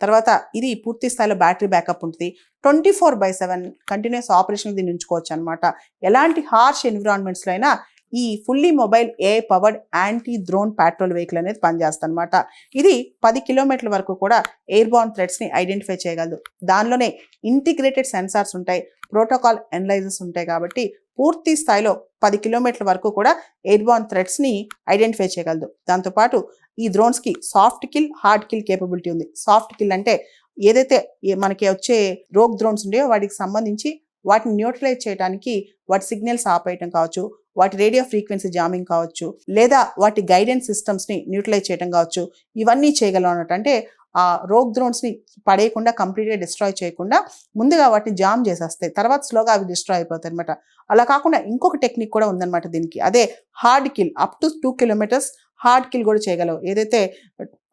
తర్వాత ఇది పూర్తి స్థాయిలో బ్యాటరీ బ్యాకప్ ఉంటుంది. 24/7 కంటిన్యూస్ ఆపరేషన్ దీన్ని ఉంచుకోవచ్చు అనమాట. ఎలాంటి హార్ష్ ఎన్విరాన్మెంట్స్లో అయినా ఈ fully mobile AI powered anti drone petrol vehicle అనేది పనిచేస్తుంది అనమాట. ఇది 10 కిలోమీటర్ల వరకు కూడా ఎయిర్ బార్న్ థ్రెట్స్ని ఐడెంటిఫై చేయగలదు. దానిలోనే ఇంటిగ్రేటెడ్ సెన్సార్స్ ఉంటాయి, ప్రోటోకాల్ అనలైజర్స్ ఉంటాయి. కాబట్టి పూర్తి స్థాయిలో 10 కిలోమీటర్ల వరకు కూడా ఎయిర్ బార్న్ థ్రెట్స్ని ఐడెంటిఫై చేయగలదు. దాంతోపాటు ఈ డ్రోన్స్కి soft kill, hard kill capability ఉంది. సాఫ్ట్ కిల్ అంటే ఏదైతే మనకి వచ్చే రోగ్ డ్రోన్స్ ఉన్నాయో వాటికి సంబంధించి వాటిని న్యూట్రలైజ్ చేయడానికి వాటి సిగ్నల్స్ ఆపేయటం కావచ్చు, వాటి రేడియో ఫ్రీక్వెన్సీ జామింగ్ కావచ్చు, లేదా వాటి గైడెన్స్ సిస్టమ్స్ని న్యూట్రలైజ్ చేయడం కావచ్చు. ఇవన్నీ చేయగలం అన్నట్టు. అంటే ఆ రోగ్ డ్రోన్స్ని పడేయకుండా, కంప్లీట్గా డిస్ట్రాయ్ చేయకుండా ముందుగా వాటిని జామ్ చేసేస్తాయి, తర్వాత స్లోగా అవి డిస్ట్రాయ్ అయిపోతాయి అనమాట. అలా కాకుండా ఇంకొక టెక్నిక్ కూడా ఉందన్నమాట దీనికి. అదే hard kill. Up to 2 kilometres hard kill కూడా చేయగలవు. ఏదైతే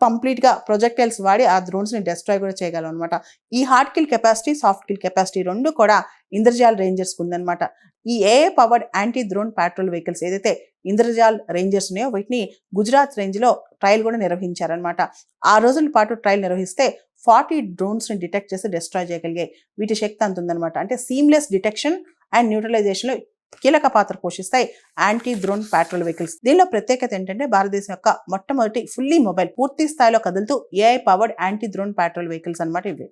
కంప్లీట్గా ప్రొజెక్టైల్స్ వాడి ఆ డ్రోన్స్ని డిస్ట్రాయ్ కూడా చేయగలం అనమాట. ఈ hard kill capacity, soft kill capacity రెండు కూడా ఇంద్రజాల్ రేంజర్స్కి ఉందన్నమాట. ఈ AI powered anti drone petrol vehicles ఏదైతే ఇంద్రజాల్ రేంజర్స్ ఉన్నాయో వీటిని గుజరాత్ రేంజ్లో ట్రయల్ కూడా నిర్వహించారనమాట. 6 రోజుల పాటు ట్రయల్ నిర్వహిస్తే 40 డ్రోన్స్ని డిటెక్ట్ చేసి డిస్ట్రాయ్ చేయగలిగాయి. వీటి శక్తి అంత ఉందన్నమాట. అంటే సీమ్లెస్ డిటెక్షన్ అండ్ న్యూట్రలైజేషన్లో కీలక పాత్ర పోషిస్తాయి యాంటీ డ్రోన్ పెట్రోల్ వెహికల్స్. దీనిలో ప్రత్యేకత ఏంటంటే భారతదేశం యొక్క మొట్టమొదటి ఫుల్లీ మొబైల్ పూర్తి స్థాయిలో కదులుతూ AI powered anti drone petrol vehicles అనమాట ఇవి.